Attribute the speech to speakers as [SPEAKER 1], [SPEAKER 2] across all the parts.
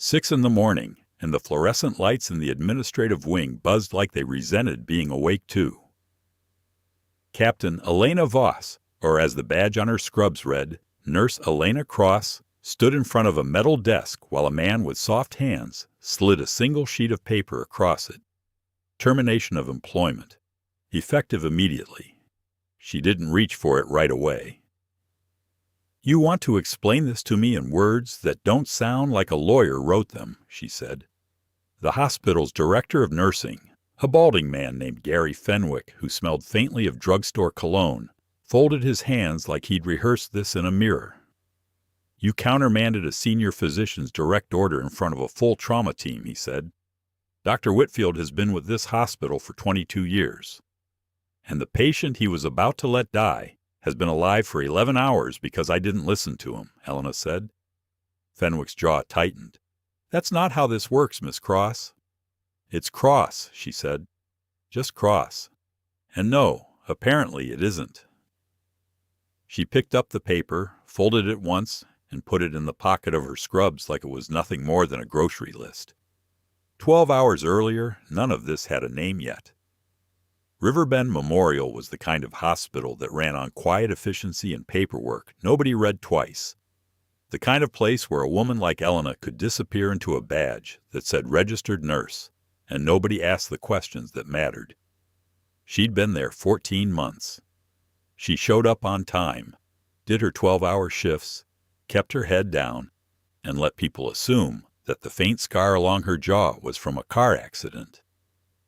[SPEAKER 1] 6 in the morning, and the fluorescent lights in the administrative wing buzzed like they resented being awake too. Captain Elena Voss, or as the badge on her scrubs read, Nurse Elena Cross, stood in front of a metal desk while a man with soft hands slid a single sheet of paper across it. Termination of employment. Effective immediately. She didn't reach for it right away. "You want to explain this to me in words that don't sound like a lawyer wrote them," she said. The hospital's director of nursing, a balding man named Gary Fenwick who smelled faintly of drugstore cologne, folded his hands like he'd rehearsed this in a mirror. "You countermanded a senior physician's direct order in front of a full trauma team," he said. "Dr. Whitfield has been with this hospital for 22 years. And the patient he was about to let die has been alive for 11 hours because I didn't listen to him," Elena said. Fenwick's jaw tightened. "That's not how this works, Miss Cross." "It's Cross," she said. "Just Cross. And no, apparently it isn't." She picked up the paper, folded it once, and put it in the pocket of her scrubs like it was nothing more than a grocery list. 12 hours earlier, none of this had a name yet. Riverbend Memorial was the kind of hospital that ran on quiet efficiency and paperwork nobody read twice. The kind of place where a woman like Elena could disappear into a badge that said registered nurse, and nobody asked the questions that mattered. She'd been there 14 months. She showed up on time, did her 12-hour shifts, kept her head down, and let people assume that the faint scar along her jaw was from a car accident,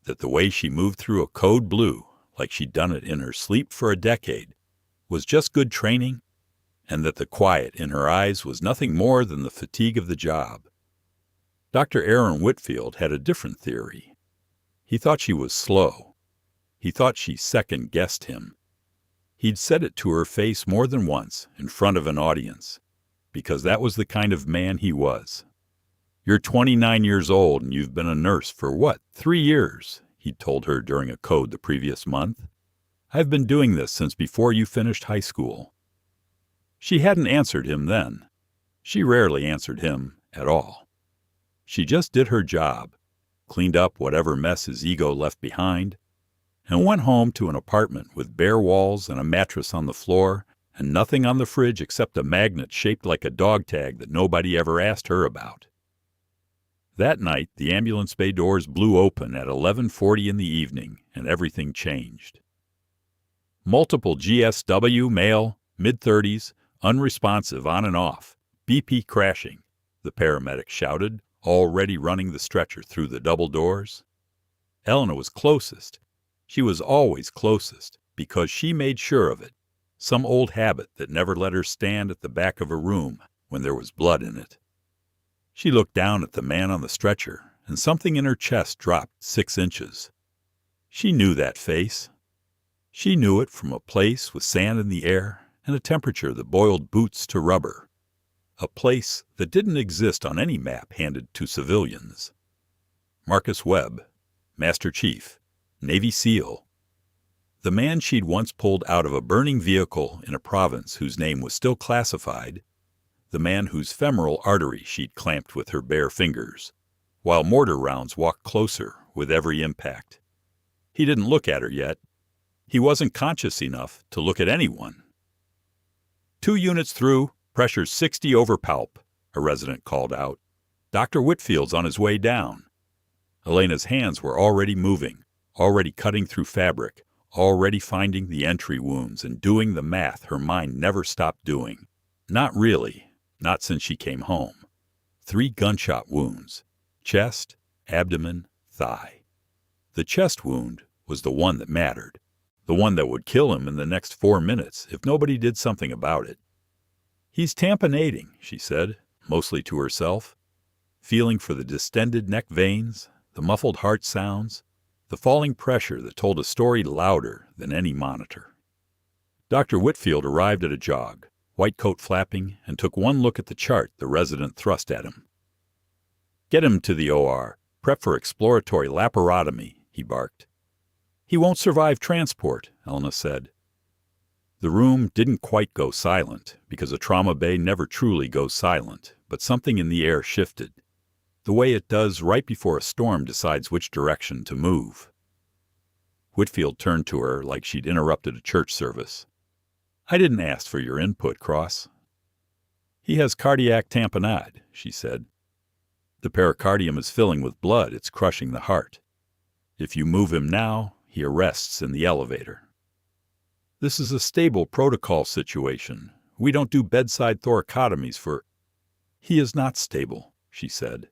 [SPEAKER 1] that the way she moved through a code blue, like she'd done it in her sleep for a decade, was just good training, and that the quiet in her eyes was nothing more than the fatigue of the job. Dr. Aaron Whitfield had a different theory. He thought she was slow. He thought she second-guessed him. He'd said it to her face more than once in front of an audience, because that was the kind of man he was. "You're 29 years old and you've been a nurse for what, 3 years?" he'd told her during a code the previous month. "I've been doing this since before you finished high school." She hadn't answered him then. She rarely answered him at all. She just did her job, cleaned up whatever mess his ego left behind, and went home to an apartment with bare walls and a mattress on the floor and nothing on the fridge except a magnet shaped like a dog tag that nobody ever asked her about. That night, the ambulance bay doors blew open at 11:40 in the evening, and everything changed. Multiple GSW, male, mid-30s, unresponsive on and off, BP crashing, the paramedic shouted, already running the stretcher through the double doors. Elena was closest. She was always closest, because she made sure of it, some old habit that never let her stand at the back of a room when there was blood in it. She looked down at the man on the stretcher, and something in her chest dropped 6 inches. She knew that face. She knew it from a place with sand in the air and a temperature that boiled boots to rubber. A place that didn't exist on any map handed to civilians. Marcus Webb, Master Chief, Navy SEAL. The man she'd once pulled out of a burning vehicle in a province whose name was still classified. The man whose femoral artery she'd clamped with her bare fingers, while mortar rounds walked closer with every impact. He didn't look at her yet. He wasn't conscious enough to look at anyone. 2 units through, pressure 60 over palp, a resident called out. Dr. Whitfield's on his way down. Elena's hands were already moving, already cutting through fabric, already finding the entry wounds and doing the math her mind never stopped doing. Not really. Not since she came home. 3 gunshot wounds. Chest, abdomen, thigh. The chest wound was the one that mattered. The one that would kill him in the next 4 minutes if nobody did something about it. "He's tamponading," she said, mostly to herself, feeling for the distended neck veins, the muffled heart sounds, the falling pressure that told a story louder than any monitor. Dr. Whitfield arrived at a jog, white coat flapping, and took one look at the chart the resident thrust at him. "Get him to the OR. Prep for exploratory laparotomy," he barked. "He won't survive transport," Elena said. The room didn't quite go silent, because a trauma bay never truly goes silent, but something in the air shifted. the way it does right before a storm decides which direction to move. Whitfield turned to her like she'd interrupted a church service. I didn't ask for your input, Cross. He has cardiac tamponade, she said. The pericardium is filling with blood. It's crushing the heart. If you move him now, he arrests in the elevator. This is a stable protocol situation. We don't do bedside thoracotomies for... He is not stable, she said,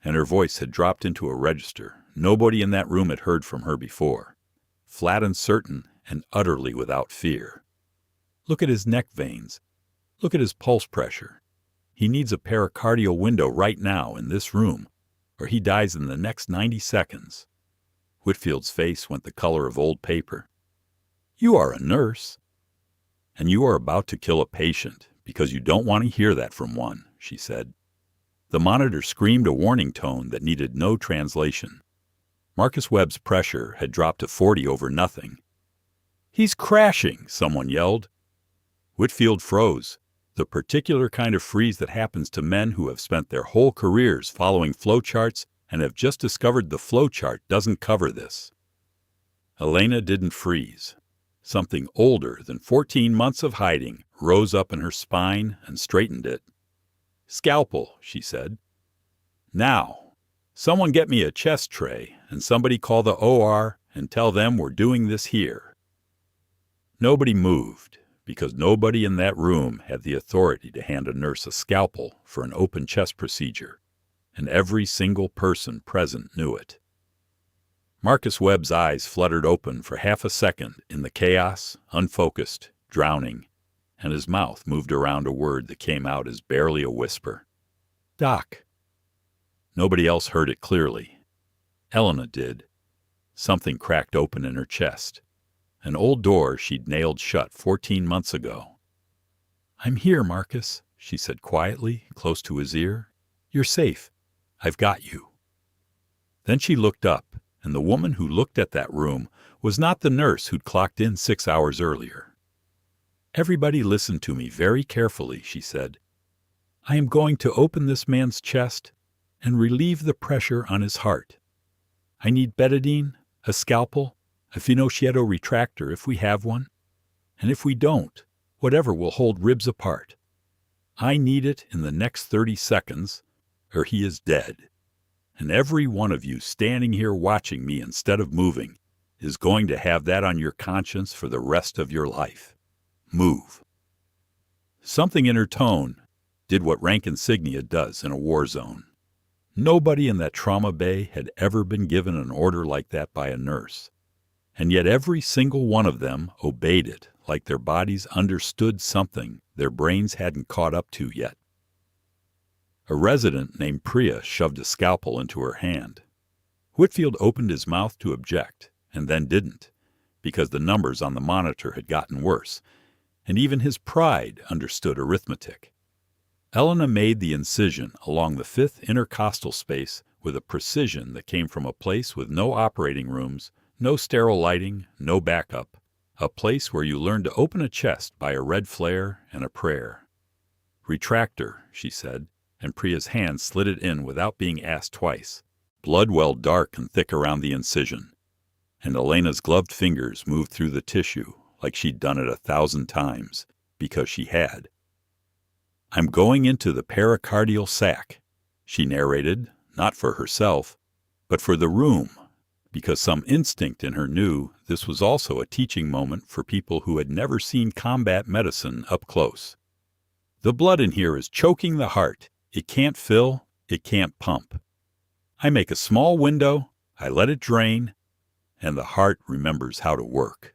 [SPEAKER 1] and her voice had dropped into a register nobody in that room had heard from her before, flat and certain and utterly without fear. Look at his neck veins. Look at his pulse pressure. He needs a pericardial window right now in this room, or he dies in the next 90 seconds. Whitfield's face went the color of old paper. You are a nurse, and you are about to kill a patient because you don't want to hear that from one, she said. The monitor screamed a warning tone that needed no translation. Marcus Webb's pressure had dropped to 40 over nothing. He's crashing, someone yelled. Whitfield froze, the particular kind of freeze that happens to men who have spent their whole careers following flowcharts and have just discovered the flowchart doesn't cover this. Elena didn't freeze. Something older than 14 months of hiding rose up in her spine and straightened it. Scalpel, she said. Now, someone get me a chest tray and somebody call the OR and tell them we're doing this here. Nobody moved, because nobody in that room had the authority to hand a nurse a scalpel for an open chest procedure, and every single person present knew it. Marcus Webb's eyes fluttered open for half a second in the chaos, unfocused, drowning, and his mouth moved around a word that came out as barely a whisper. Doc. Nobody else heard it clearly. Elena did. Something cracked open in her chest. An old door she'd nailed shut 14 months ago. I'm here, Marcus, she said quietly, close to his ear. You're safe. I've got you. Then she looked up, and the woman who looked at that room was not the nurse who'd clocked in 6 hours earlier. Everybody listen to me very carefully, she said. I am going to open this man's chest and relieve the pressure on his heart. I need betadine, a scalpel, a finocchietto retractor if we have one, and if we don't, whatever will hold ribs apart. I need it in the next 30 seconds, or he is dead. And every one of you standing here watching me instead of moving is going to have that on your conscience for the rest of your life. Move. Something in her tone did what rank insignia does in a war zone. Nobody in that trauma bay had ever been given an order like that by a nurse, and yet every single one of them obeyed it like their bodies understood something their brains hadn't caught up to yet. A resident named Priya shoved a scalpel into her hand. Whitfield opened his mouth to object, and then didn't, because the numbers on the monitor had gotten worse, and even his pride understood arithmetic. Elena made the incision along the 5th intercostal space with a precision that came from a place with no operating rooms, no sterile lighting, no backup, a place where you learn to open a chest by a red flare and a prayer. Retractor, she said, and Priya's hand slid it in without being asked twice. Blood welled dark and thick around the incision, and Elena's gloved fingers moved through the tissue like she'd done it 1,000 times, because she had. I'm going into the pericardial sac, she narrated, not for herself, but for the room, because some instinct in her knew this was also a teaching moment for people who had never seen combat medicine up close. The blood in here is choking the heart. It can't fill, it can't pump. I make a small window, I let it drain, and the heart remembers how to work.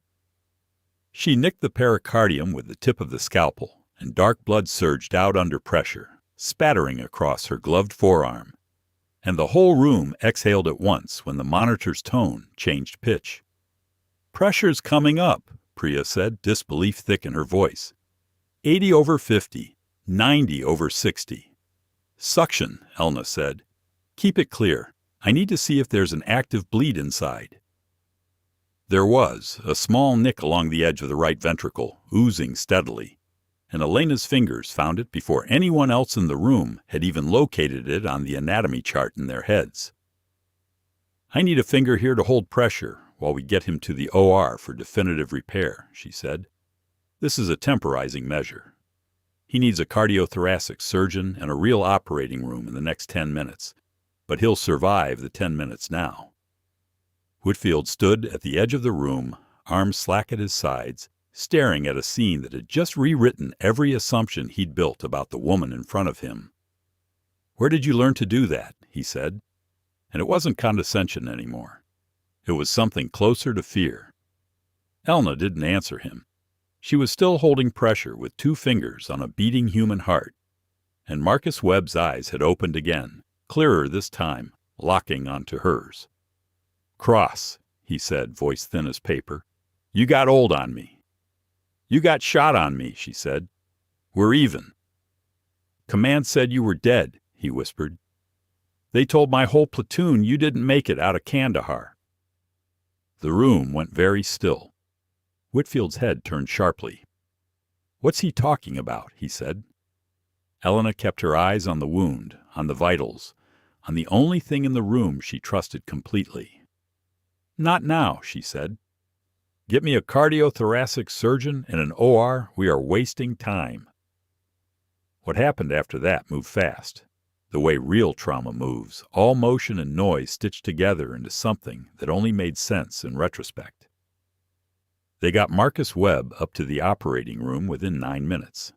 [SPEAKER 1] She nicked the pericardium with the tip of the scalpel, and dark blood surged out under pressure, spattering across her gloved forearm. And the whole room exhaled at once when the monitor's tone changed pitch. Pressure's coming up, Priya said, disbelief thick in her voice. 80 over 50, 90 over 60. Suction, Elna said. Keep it clear. I need to see if there's an active bleed inside. There was, a small nick along the edge of the right ventricle, oozing steadily, and Elena's fingers found it before anyone else in the room had even located it on the anatomy chart in their heads. "I need a finger here to hold pressure while we get him to the OR for definitive repair," she said. "This is a temporizing measure. He needs a cardiothoracic surgeon and a real operating room in the next 10 minutes, but he'll survive the 10 minutes now." Whitfield stood at the edge of the room, arms slack at his sides, staring at a scene that had just rewritten every assumption he'd built about the woman in front of him. "Where did you learn to do that?" he said. And it wasn't condescension anymore. It was something closer to fear. Elna didn't answer him. She was still holding pressure with 2 fingers on a beating human heart, and Marcus Webb's eyes had opened again, clearer this time, locking onto hers. "Cross," he said, voice thin as paper. "You got old on me." "You got shot on me," she said. "We're even." "Command said you were dead," he whispered. "They told my whole platoon you didn't make it out of Kandahar." The room went very still. Whitfield's head turned sharply. "What's he talking about?" he said. Elena kept her eyes on the wound, on the vitals, on the only thing in the room she trusted completely. "Not now," she said. "Get me a cardiothoracic surgeon and an OR. We are wasting time." What happened after that moved fast. The way real trauma moves, all motion and noise stitched together into something that only made sense in retrospect. They got Marcus Webb up to the operating room within 9 minutes.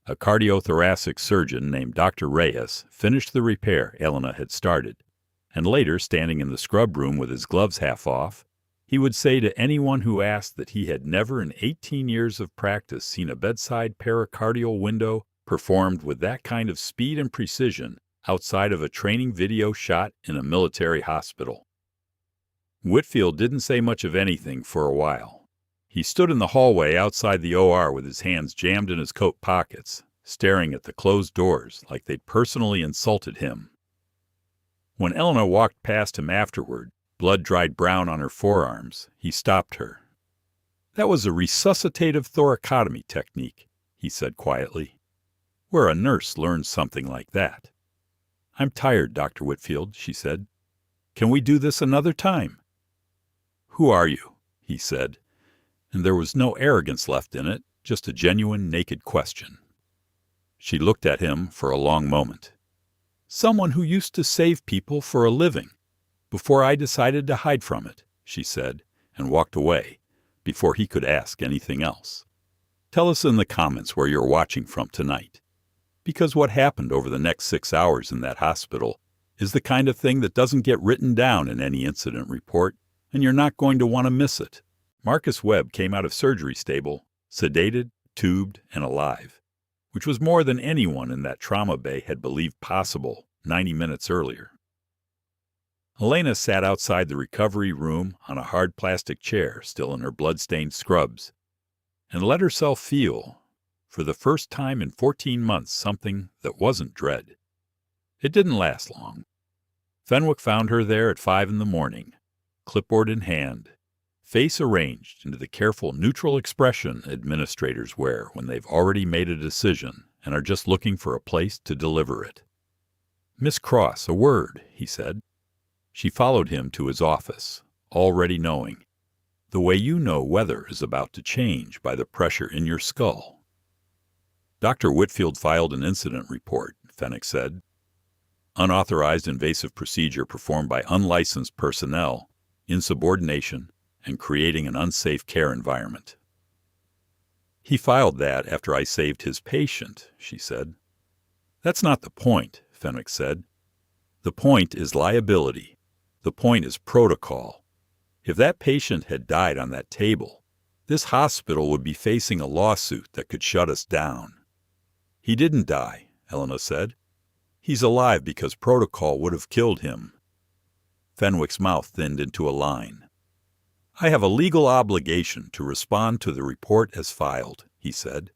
[SPEAKER 1] A cardiothoracic surgeon named Dr. Reyes finished the repair Elena had started, and later, standing in the scrub room with his gloves half off, he would say to anyone who asked that he had never in 18 years of practice seen a bedside pericardial window performed with that kind of speed and precision outside of a training video shot in a military hospital. Whitfield didn't say much of anything for a while. He stood in the hallway outside the OR with his hands jammed in his coat pockets, staring at the closed doors like they'd personally insulted him. When Elena walked past him afterward, blood dried brown on her forearms, he stopped her. "That was a resuscitative thoracotomy technique," he said quietly. "Where a nurse learns something like that." "I'm tired, Dr. Whitfield," she said. "Can we do this another time?" "Who are you?" he said, and there was no arrogance left in it, just a genuine naked question. She looked at him for a long moment. "Someone who used to save people for a living, before I decided to hide from it," she said, and walked away, before he could ask anything else. "Tell us in the comments where you're watching from tonight, because what happened over the next 6 hours in that hospital is the kind of thing that doesn't get written down in any incident report, and you're not going to want to miss it." Marcus Webb came out of surgery stable, sedated, tubed, and alive, which was more than anyone in that trauma bay had believed possible 90 minutes earlier. Elena sat outside the recovery room on a hard plastic chair, still in her blood-stained scrubs, and let herself feel, for the first time in 14 months, something that wasn't dread. It didn't last long. Fenwick found her there at 5 in the morning, clipboard in hand, face arranged into the careful, neutral expression administrators wear when they've already made a decision and are just looking for a place to deliver it. "Miss Cross, a word," he said. She followed him to his office, already knowing, the way you know weather is about to change by the pressure in your skull. Dr. Whitfield filed an incident report, Fenwick said. Unauthorized invasive procedure performed by unlicensed personnel, insubordination, and creating an unsafe care environment. "He filed that after I saved his patient," she said. "That's not the point," Fenwick said. "The point is liability. The point is protocol. If that patient had died on that table, this hospital would be facing a lawsuit that could shut us down." "He didn't die," Elena said. "He's alive because protocol would have killed him." Fenwick's mouth thinned into a line. "I have a legal obligation to respond to the report as filed," he said.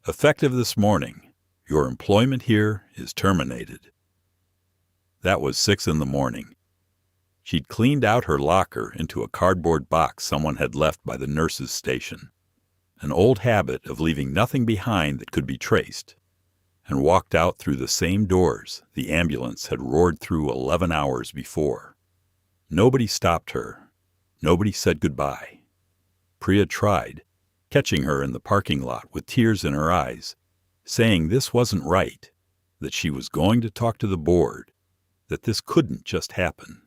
[SPEAKER 1] "Effective this morning, your employment here is terminated." That was 6 in the morning. She'd cleaned out her locker into a cardboard box someone had left by the nurse's station. an old habit of leaving nothing behind that could be traced, and walked out through the same doors the ambulance had roared through 11 hours before. Nobody stopped her. Nobody said goodbye. Priya tried, catching her in the parking lot with tears in her eyes, saying this wasn't right, that she was going to talk to the board, that this couldn't just happen.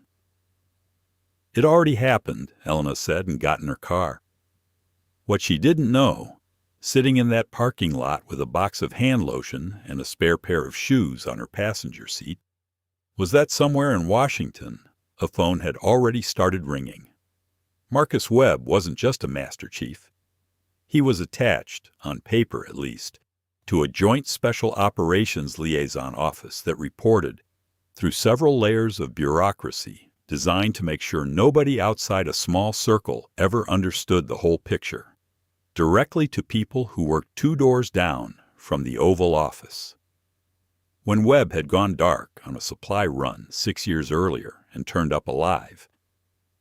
[SPEAKER 1] It already happened, Elena said, and got in her car. What she didn't know, sitting in that parking lot with a box of hand lotion and a spare pair of shoes on her passenger seat, was that somewhere in Washington, a phone had already started ringing. Marcus Webb wasn't just a Master Chief. He was attached, on paper at least, to a Joint Special Operations Liaison office that reported, through several layers of bureaucracy designed to make sure nobody outside a small circle ever understood the whole picture, directly to people who worked 2 doors down from the Oval Office. When Webb had gone dark on a supply run 6 years earlier and turned up alive,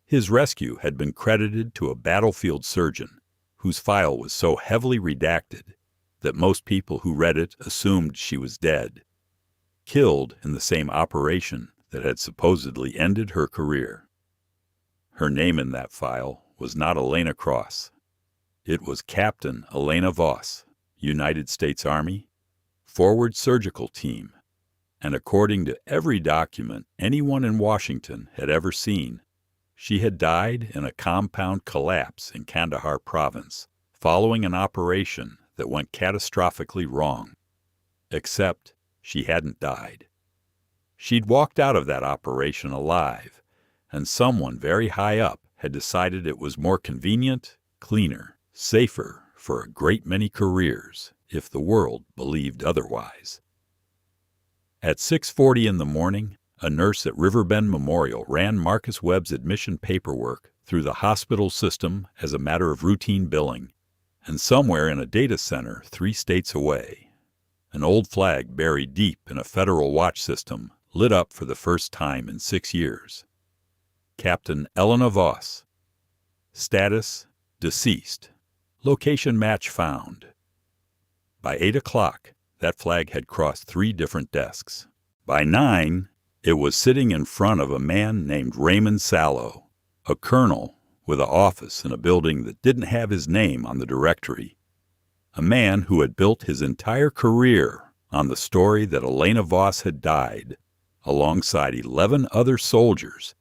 [SPEAKER 1] his rescue had been credited to a battlefield surgeon whose file was so heavily redacted that most people who read it assumed she was dead, killed in the same operation that had supposedly ended her career. Her name in that file was not Elena Cross. It was Captain Elena Voss, United States Army, Forward Surgical Team, and according to every document anyone in Washington had ever seen, she had died in a compound collapse in Kandahar province following an operation that went catastrophically wrong. Except she hadn't died. She'd walked out of that operation alive, and someone very high up had decided it was more convenient, cleaner, safer for a great many careers, if the world believed otherwise. At 6:40 in the morning, a nurse at Riverbend Memorial ran Marcus Webb's admission paperwork through the hospital system as a matter of routine billing, and somewhere in a data center 3 states away, an old flag buried deep in a federal watch system lit up for the first time in 6 years. Captain Elena Voss. Status: deceased. Location match found. By 8 o'clock, that flag had crossed 3 different desks. By 9, it was sitting in front of a man named Raymond Sallow, a colonel with an office in a building that didn't have his name on the directory, a man who had built his entire career on the story that Elena Voss had died, alongside 11 other soldiers,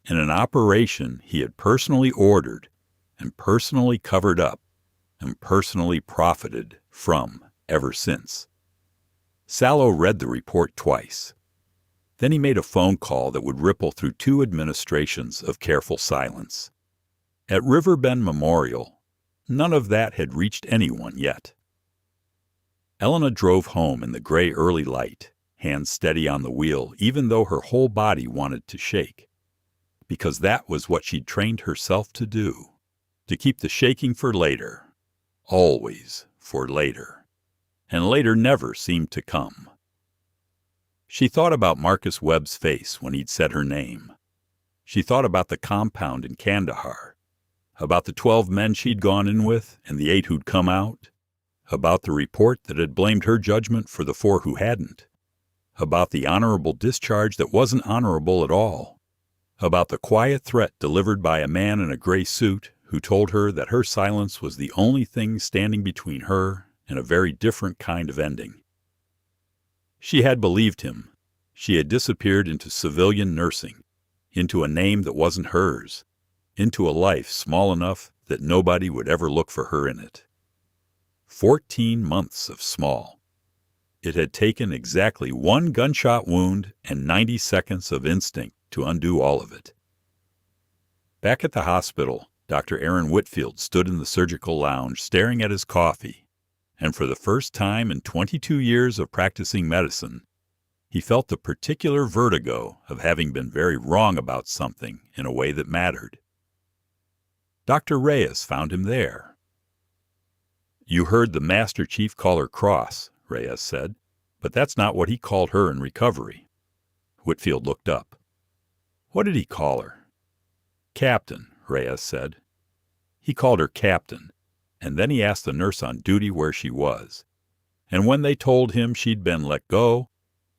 [SPEAKER 1] in an operation he had personally ordered and personally covered up and personally profited from ever since. Sallow read the report twice. Then he made a phone call that would ripple through 2 administrations of careful silence. At Riverbend Memorial, none of that had reached anyone yet. Elena drove home in the gray early light, hands steady on the wheel even though her whole body wanted to shake, because that was what she'd trained herself to do, to keep the shaking for later, always for later, and later never seemed to come. She thought about Marcus Webb's face when he'd said her name. She thought about the compound in Kandahar, about the 12 men she'd gone in with and the 8 who'd come out, about the report that had blamed her judgment for the 4 who hadn't, about the honorable discharge that wasn't honorable at all, about the quiet threat delivered by a man in a gray suit who told her that her silence was the only thing standing between her and a very different kind of ending. She had believed him. She had disappeared into civilian nursing, into a name that wasn't hers, into a life small enough that nobody would ever look for her in it. 14 months of small. It had taken exactly 1 gunshot wound and 90 seconds of instinct to undo all of it. Back at the hospital, Dr. Aaron Whitfield stood in the surgical lounge staring at his coffee, and for the first time in 22 years of practicing medicine, he felt the particular vertigo of having been very wrong about something in a way that mattered. Dr. Reyes found him there. "You heard the Master Chief call her Cross," Reyes said, "but that's not what he called her in recovery." Whitfield looked up. "What did he call her?" "Captain," Reyes said. "He called her Captain, and then he asked the nurse on duty where she was. And when they told him she'd been let go,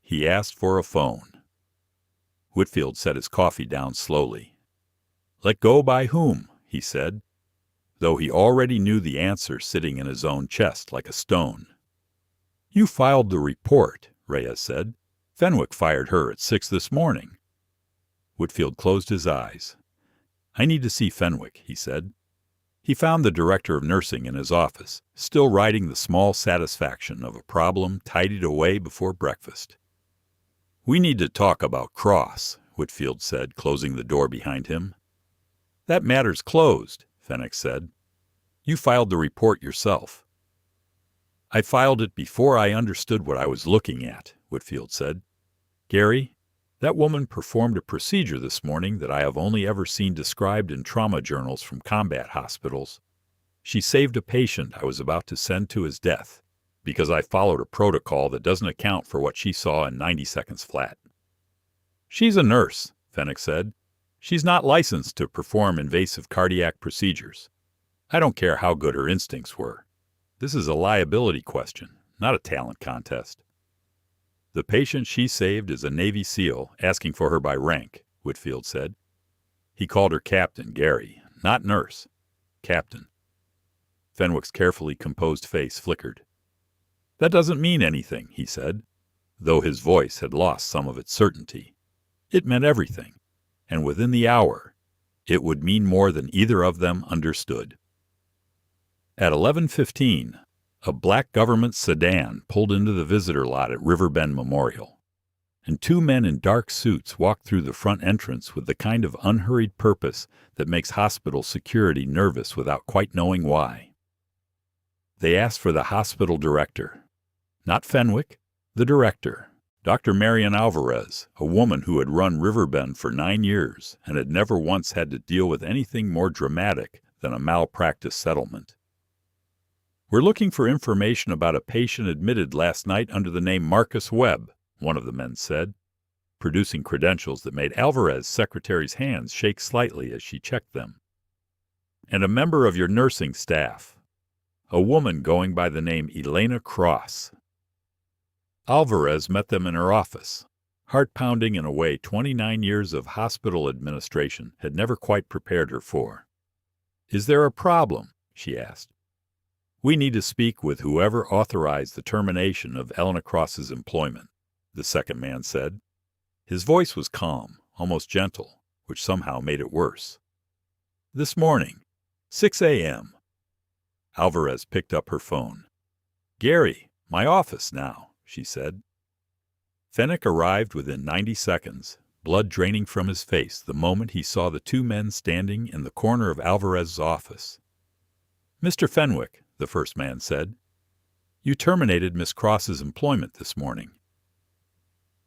[SPEAKER 1] he asked for a phone. Whitfield set his coffee down slowly. Let go by whom? He said, though he already knew the answer sitting in his own chest like a stone. You filed the report, Reyes said. Fenwick fired her at 6 this morning. Whitfield closed his eyes. I need to see Fenwick, he said. He found the director of nursing in his office, still riding the small satisfaction of a problem tidied away before breakfast. We need to talk about Cross, Whitfield said, closing the door behind him. That matter's closed, Fenwick said. You filed the report yourself. I filed it before I understood what I was looking at, Whitfield said. Gary, that woman performed a procedure this morning that I have only ever seen described in trauma journals from combat hospitals. She saved a patient I was about to send to his death, because I followed a protocol that doesn't account for what she saw in 90 seconds flat. She's a nurse, Fenwick said. She's not licensed to perform invasive cardiac procedures. I don't care how good her instincts were. This is a liability question, not a talent contest. The patient she saved is a Navy SEAL asking for her by rank, Whitfield said. He called her Captain, Gary, not nurse. Captain. Fenwick's carefully composed face flickered. That doesn't mean anything, he said, though his voice had lost some of its certainty. It meant everything, and within the hour, it would mean more than either of them understood. At 11:15, a black government sedan pulled into the visitor lot at Riverbend Memorial, and 2 men in dark suits walked through the front entrance with the kind of unhurried purpose that makes hospital security nervous without quite knowing why. They asked for the hospital director. Not Fenwick, the director, Dr. Marian Alvarez, a woman who had run Riverbend for 9 years and had never once had to deal with anything more dramatic than a malpractice settlement. We're looking for information about a patient admitted last night under the name Marcus Webb, one of the men said, producing credentials that made Alvarez's secretary's hands shake slightly as she checked them. And a member of your nursing staff, a woman going by the name Elena Cross. Alvarez met them in her office, heart-pounding in a way 29 years of hospital administration had never quite prepared her for. Is there a problem? She asked. We need to speak with whoever authorized the termination of Elena Cross's employment, the second man said. His voice was calm, almost gentle, which somehow made it worse. This morning, 6 a.m. Alvarez picked up her phone. Gary, my office now, she said. Fenwick arrived within 90 seconds, blood draining from his face the moment he saw the 2 men standing in the corner of Alvarez's office. Mr. Fenwick, the first man said, you terminated Miss Cross's employment this morning.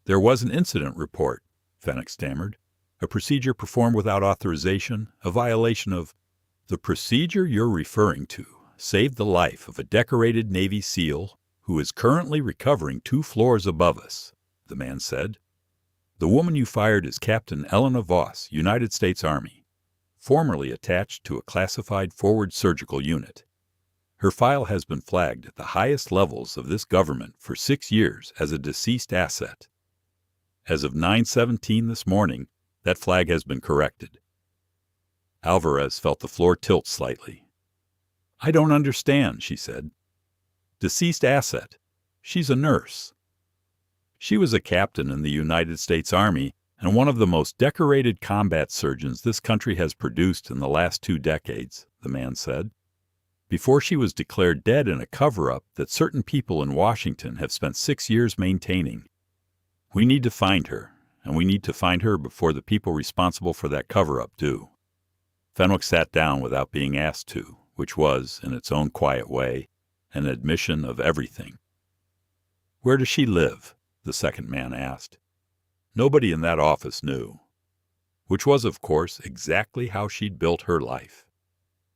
[SPEAKER 1] There was an incident report, Fenwick stammered. A procedure performed without authorization, a violation of... The procedure you're referring to saved the life of a decorated Navy SEAL who is currently recovering 2 floors above us, the man said. The woman you fired is Captain Elena Voss, United States Army, formerly attached to a classified forward surgical unit. Her file has been flagged at the highest levels of this government for 6 years as a deceased asset. As of 9:17 this morning, that flag has been corrected. Alvarez felt the floor tilt slightly. I don't understand, she said. Deceased asset. She's a nurse. She was a captain in the United States Army and one of the most decorated combat surgeons this country has produced in the last 2 decades, the man said. Before she was declared dead in a cover-up that certain people in Washington have spent 6 years maintaining. We need to find her, and we need to find her before the people responsible for that cover-up do. Fenwick sat down without being asked to, which was, in its own quiet way, an admission of everything. Where does she live? The second man asked. Nobody in that office knew. Which was, of course, exactly how she'd built her life.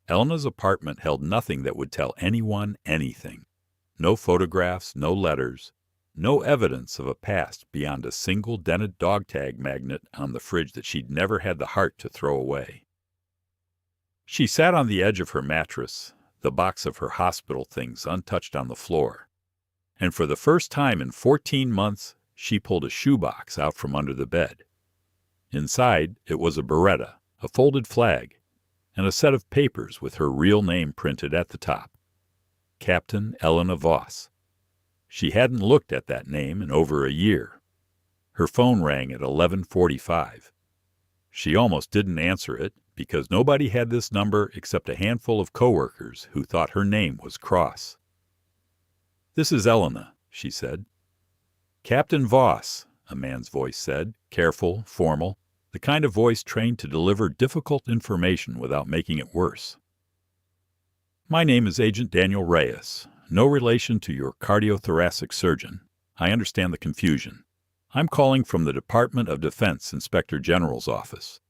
[SPEAKER 1] Elena's apartment held nothing that would tell anyone anything. No photographs, no letters, no evidence of a past beyond a single dented dog tag magnet on the fridge that she'd never had the heart to throw away. She sat on the edge of her mattress, the box of her hospital things untouched on the floor. And for the first time in 14 months, she pulled a shoebox out from under the bed. Inside, it was a Beretta, a folded flag, and a set of papers with her real name printed at the top. Captain Elena Voss. She hadn't looked at that name in over a year. Her phone rang at 11:45. She almost didn't answer it because nobody had this number except a handful of coworkers who thought her name was Cross. "This is Elena," she said. "Captain Voss," a man's voice said, careful, formal, the kind of voice trained to deliver difficult information without making it worse. "My name is Agent Daniel Reyes, no relation to your cardiothoracic surgeon. I understand the confusion. I'm calling from the Department of Defense Inspector General's office.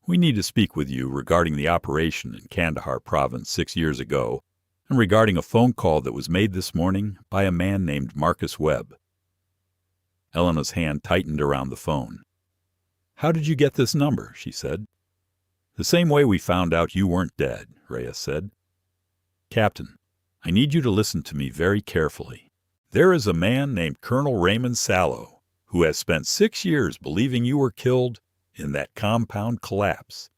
[SPEAKER 1] We need to speak with you regarding the operation in Kandahar province 6 years ago and regarding a phone call that was made this morning by a man named Marcus Webb." Elena's hand tightened around the phone. "How did you get this number?" she said. "The same way we found out you weren't dead," Reyes said. "Captain, I need you to listen to me very carefully. There is a man named Colonel Raymond Sallow who has spent 6 years believing you were killed in that compound collapse,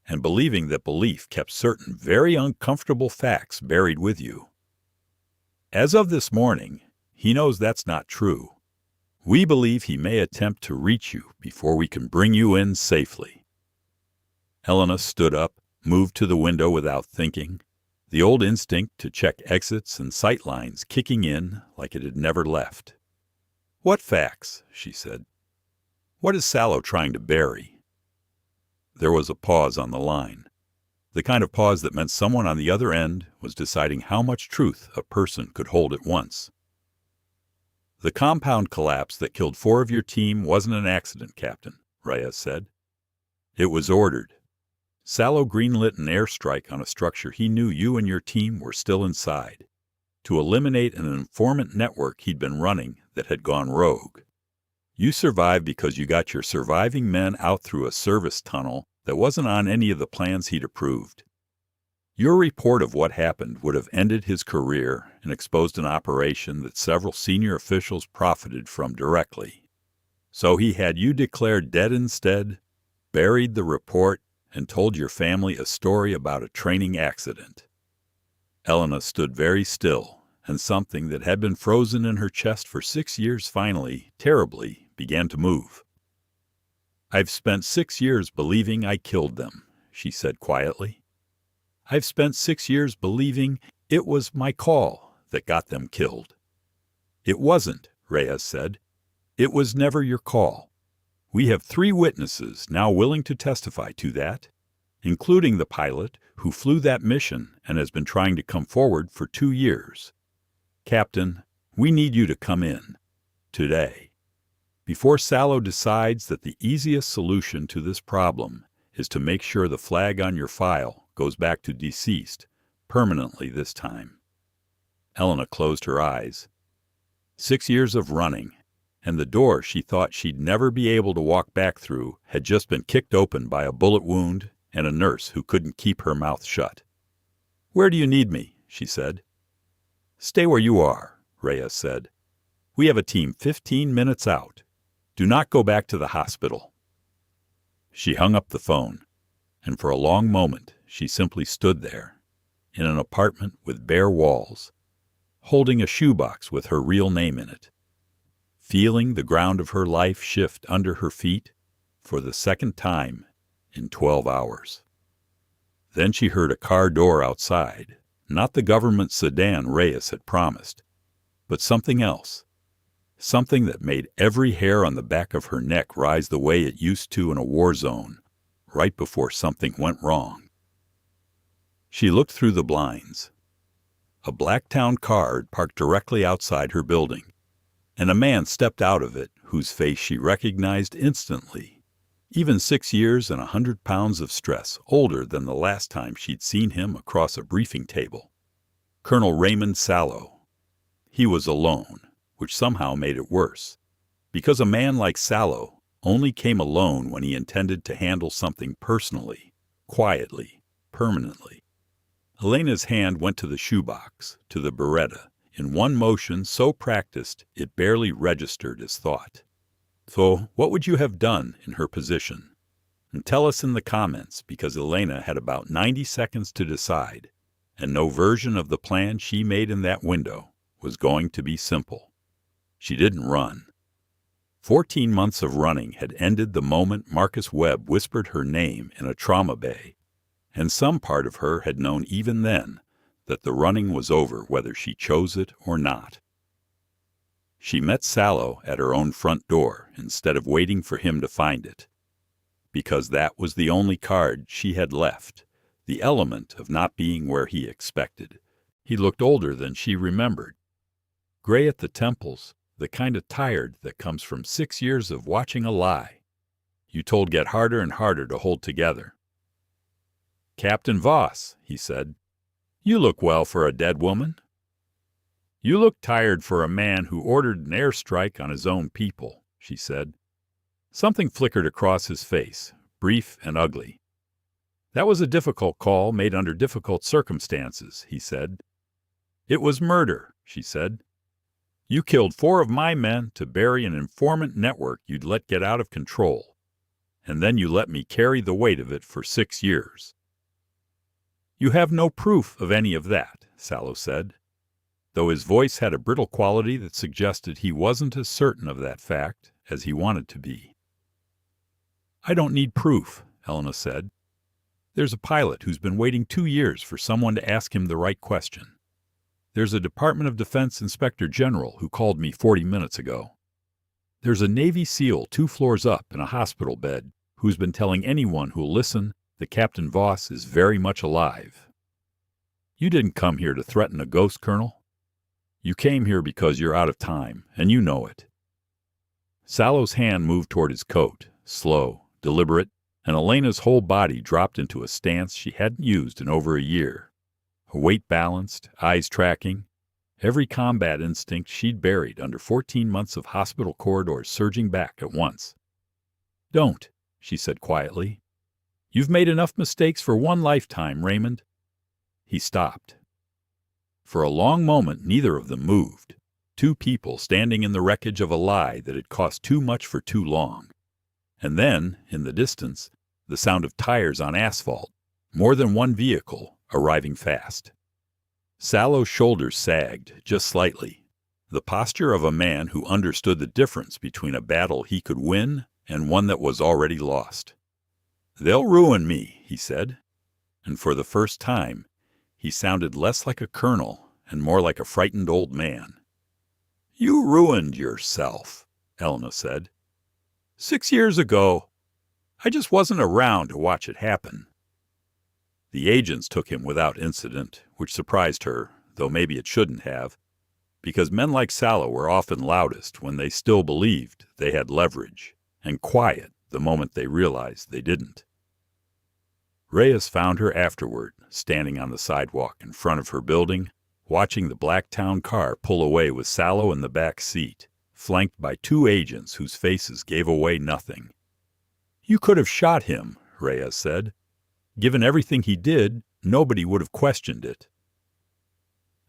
[SPEAKER 1] and believing that belief kept certain very uncomfortable facts buried with you. As of this morning, he knows that's not true. We believe he may attempt to reach you before we can bring you in safely." Elena stood up, moved to the window without thinking, the old instinct to check exits and sight lines kicking in like it had never left. "What facts?" she said. "What is Sallow trying to bury?" There was a pause on the line, the kind of pause that meant someone on the other end was deciding how much truth a person could hold at once. "The compound collapse that killed 4 of your team wasn't an accident, Captain," Reyes said. "It was ordered. Sallow greenlit an airstrike on a structure he knew you and your team were still inside, to eliminate an informant network he'd been running that had gone rogue. You survived because you got your surviving men out through a service tunnel that wasn't on any of the plans he'd approved. Your report of what happened would have ended his career and exposed an operation that several senior officials profited from directly. So he had you declared dead instead, buried the report, and told your family a story about a training accident." Elena stood very still, and something that had been frozen in her chest for 6 years finally, terribly, began to move. "I've spent 6 years believing I killed them," she said quietly. "I've spent 6 years believing it was my call that got them killed." "It wasn't," Reyes said. "It was never your call. We have 3 witnesses now willing to testify to that, including the pilot who flew that mission and has been trying to come forward for 2 years. Captain, we need you to come in. Today. Before Sallow decides that the easiest solution to this problem is to make sure the flag on your file goes back to deceased, permanently this time." Elena closed her eyes. 6 years of running, and the door she thought she'd never be able to walk back through had just been kicked open by a bullet wound and a nurse who couldn't keep her mouth shut. "Where do you need me?" she said. "Stay where you are," Reyes said. "We have a team 15 minutes out. Do not go back to the hospital." She hung up the phone, and for a long moment she simply stood there, in an apartment with bare walls, holding a shoebox with her real name in it, feeling the ground of her life shift under her feet for the second time in 12 hours. Then she heard a car door outside, not the government sedan Reyes had promised, but something else. Something that made every hair on the back of her neck rise the way it used to in a war zone, right before something went wrong. She looked through the blinds. A black town car had parked directly outside her building, and a man stepped out of it whose face she recognized instantly, even 6 years and 100 pounds of stress older than the last time she'd seen him across a briefing table. Colonel Raymond Sallow. He was alone, which somehow made it worse, because a man like Sallow only came alone when he intended to handle something personally, quietly, permanently. Elena's hand went to the shoebox, to the Beretta, in one motion so practiced it barely registered as thought. So, what would you have done in her position? And tell us in the comments, because Elena had about 90 seconds to decide, and no version of the plan she made in that window was going to be simple. She didn't run. 14 months of running had ended the moment Marcus Webb whispered her name in a trauma bay, and some part of her had known even then that the running was over whether she chose it or not. She met Sallow at her own front door instead of waiting for him to find it, because that was the only card she had left, the element of not being where he expected. He looked older than she remembered. Gray at the temples, the kind of tired that comes from 6 years of watching a lie you told get harder and harder to hold together. "Captain Voss," he said, "you look well for a dead woman." "You look tired for a man who ordered an airstrike on his own people," she said. Something flickered across his face, brief and ugly. "That was a difficult call made under difficult circumstances," he said. "It was murder," she said. "You killed 4 of my men to bury an informant network you'd let get out of control, and then you let me carry the weight of it for 6 years." "You have no proof of any of that," Sallow said, though his voice had a brittle quality that suggested he wasn't as certain of that fact as he wanted to be. "I don't need proof," Elena said. "There's a pilot who's been waiting 2 years for someone to ask him the right question. There's a Department of Defense Inspector General who called me 40 minutes ago. There's a Navy SEAL 2 floors up in a hospital bed who's been telling anyone who'll listen that Captain Voss is very much alive. You didn't come here to threaten a ghost, Colonel. You came here because you're out of time, and you know it." Sallow's hand moved toward his coat, slow, deliberate, and Elena's whole body dropped into a stance she hadn't used in over a year. Her weight balanced, eyes tracking, every combat instinct she'd buried under 14 months of hospital corridors surging back at once. "Don't," she said quietly. "You've made enough mistakes for one lifetime, Raymond." He stopped. For a long moment, neither of them moved. 2 people standing in the wreckage of a lie that had cost too much for too long. And then, in the distance, the sound of tires on asphalt, more than one vehicle, arriving fast. Sallow's shoulders sagged, just slightly, the posture of a man who understood the difference between a battle he could win and one that was already lost. "They'll ruin me," he said, and for the first time, he sounded less like a colonel and more like a frightened old man. "You ruined yourself," Elena said. 6 years ago, I just wasn't around to watch it happen." The agents took him without incident, which surprised her, though maybe it shouldn't have, because men like Sallow were often loudest when they still believed they had leverage, and quiet the moment they realized they didn't. Reyes found her afterward, standing on the sidewalk in front of her building, watching the black town car pull away with Sallow in the back seat, flanked by 2 agents whose faces gave away nothing. "You could have shot him," Reyes said. "Given everything he did, nobody would have questioned it."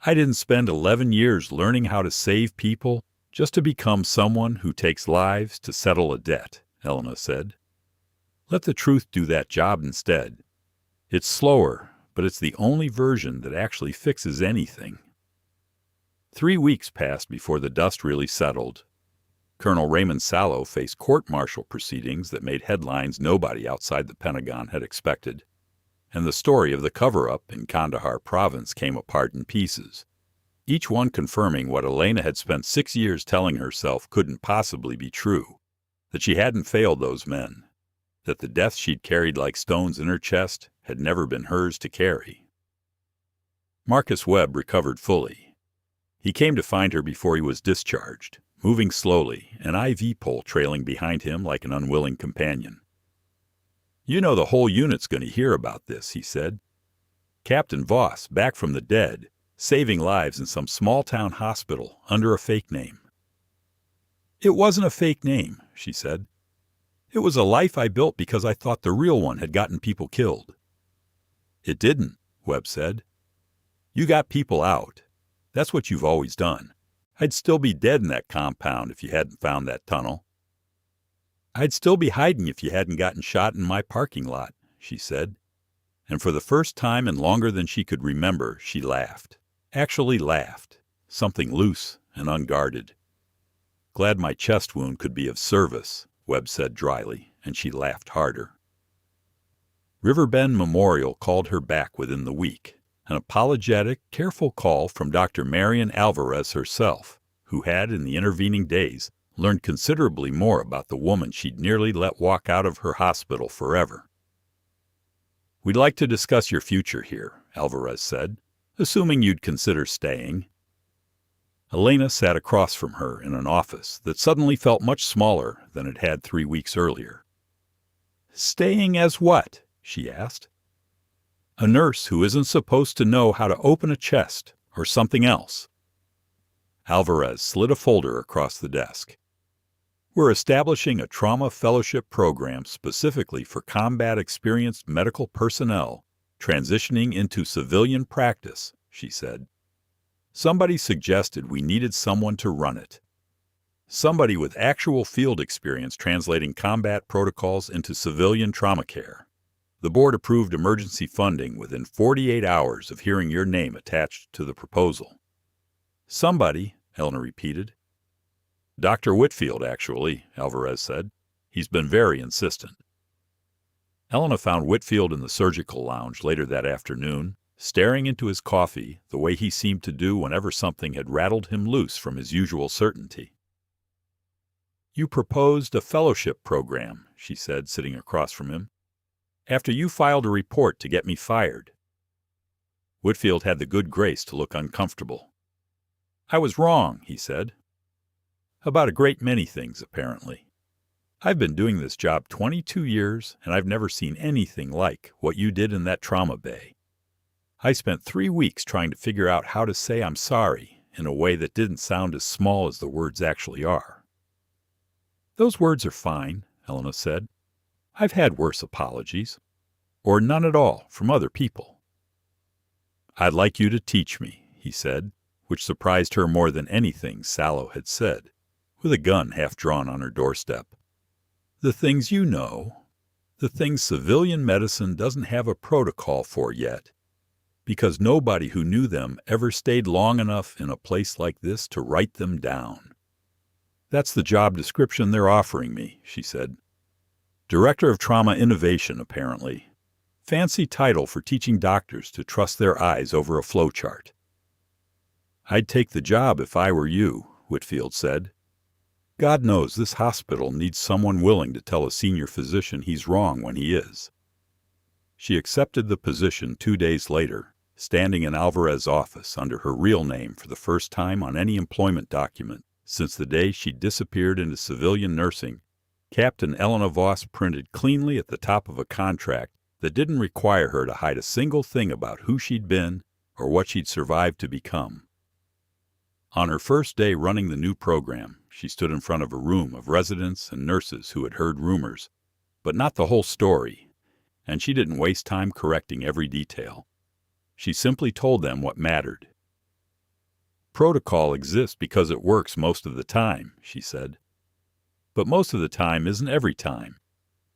[SPEAKER 1] "I didn't spend 11 years learning how to save people just to become someone who takes lives to settle a debt," Elena said. "Let the truth do that job instead. It's slower, but it's the only version that actually fixes anything." 3 weeks passed before the dust really settled. Colonel Raymond Sallow faced court-martial proceedings that made headlines nobody outside the Pentagon had expected, and the story of the cover-up in Kandahar province came apart in pieces, each one confirming what Elena had spent 6 years telling herself couldn't possibly be true, that she hadn't failed those men, that the death she'd carried like stones in her chest had never been hers to carry. Marcus Webb recovered fully. He came to find her before he was discharged, moving slowly, an IV pole trailing behind him like an unwilling companion. "You know the whole unit's going to hear about this," he said. "Captain Voss, back from the dead, saving lives in some small-town hospital under a fake name." "It wasn't a fake name," she said. "It was a life I built because I thought the real one had gotten people killed." "It didn't," Webb said. You got people out. That's what you've always done. I'd still be dead in that compound if you hadn't found that tunnel. I'd still be hiding if you hadn't gotten shot in my parking lot, she said. And for the first time in longer than she could remember, she laughed. Actually laughed. Something loose and unguarded. Glad my chest wound could be of service, Webb said dryly, and she laughed harder. Riverbend Memorial called her back within the week. An apologetic, careful call from Dr. Marian Alvarez herself, who had, in the intervening days, learned considerably more about the woman she'd nearly let walk out of her hospital forever. We'd like to discuss your future here, Alvarez said, assuming you'd consider staying. Elena sat across from her in an office that suddenly felt much smaller than it had 3 weeks earlier. Staying as what? She asked. A nurse who isn't supposed to know how to open a chest or something else. Alvarez slid a folder across the desk. We're establishing a trauma fellowship program specifically for combat-experienced medical personnel transitioning into civilian practice, she said. Somebody suggested we needed someone to run it. Somebody with actual field experience translating combat protocols into civilian trauma care. The board approved emergency funding within 48 hours of hearing your name attached to the proposal. Somebody, Eleanor repeated. Dr. Whitfield, actually, Alvarez said. He's been very insistent. Elena found Whitfield in the surgical lounge later that afternoon, staring into his coffee the way he seemed to do whenever something had rattled him loose from his usual certainty. You proposed a fellowship program, she said, sitting across from him, after you filed a report to get me fired. Whitfield had the good grace to look uncomfortable. I was wrong, he said. About a great many things, apparently. I've been doing this job 22 years, and I've never seen anything like what you did in that trauma bay. I spent 3 weeks trying to figure out how to say I'm sorry in a way that didn't sound as small as the words actually are. Those words are fine, Elena said. I've had worse apologies. Or none at all from other people. I'd like you to teach me, he said, which surprised her more than anything Sallow had said, with a gun half drawn on her doorstep. The things you know, the things civilian medicine doesn't have a protocol for yet, because nobody who knew them ever stayed long enough in a place like this to write them down. That's the job description they're offering me, she said. Director of Trauma Innovation, apparently. Fancy title for teaching doctors to trust their eyes over a flowchart. I'd take the job if I were you, Whitfield said. God knows this hospital needs someone willing to tell a senior physician he's wrong when he is. She accepted the position 2 days later, standing in Alvarez's office under her real name for the first time on any employment document since the day she disappeared into civilian nursing. Captain Elena Voss printed cleanly at the top of a contract that didn't require her to hide a single thing about who she'd been or what she'd survived to become. On her first day running the new program, she stood in front of a room of residents and nurses who had heard rumors, but not the whole story, and she didn't waste time correcting every detail. She simply told them what mattered. Protocol exists because it works most of the time, she said. But most of the time isn't every time,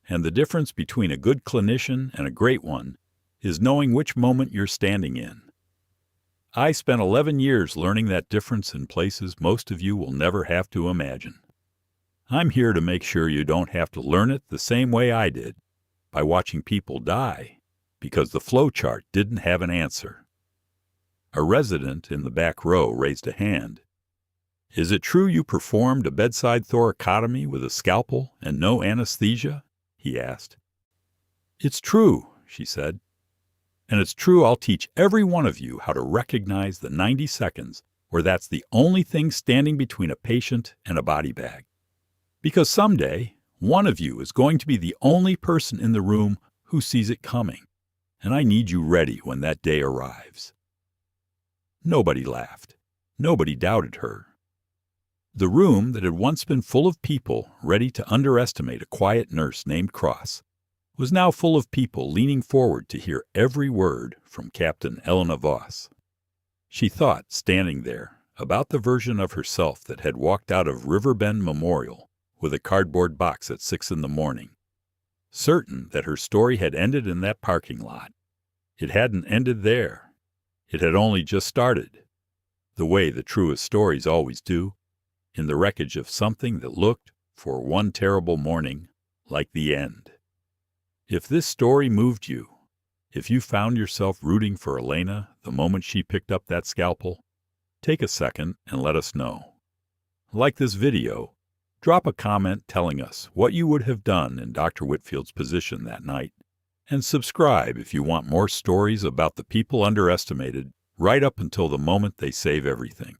[SPEAKER 1] and the difference between a good clinician and a great one is knowing which moment you're standing in. I spent 11 years learning that difference in places most of you will never have to imagine. I'm here to make sure you don't have to learn it the same way I did, by watching people die, because the flowchart didn't have an answer. A resident in the back row raised a hand. Is it true you performed a bedside thoracotomy with a scalpel and no anesthesia? He asked. It's true, she said. And it's true I'll teach every one of you how to recognize the 90 seconds where that's the only thing standing between a patient and a body bag. Because someday, one of you is going to be the only person in the room who sees it coming, and I need you ready when that day arrives. Nobody laughed. Nobody doubted her. The room that had once been full of people ready to underestimate a quiet nurse named Cross was now full of people leaning forward to hear every word from Captain Elena Voss. She thought, standing there, about the version of herself that had walked out of Riverbend Memorial with a cardboard box at 6 in the morning, certain that her story had ended in that parking lot. It hadn't ended there. It had only just started, the way the truest stories always do, in the wreckage of something that looked, for one terrible morning, like the end. If this story moved you, if you found yourself rooting for Elena the moment she picked up that scalpel, take a second and let us know. Like this video, drop a comment telling us what you would have done in Dr. Whitfield's position that night, and subscribe if you want more stories about the people underestimated right up until the moment they save everything.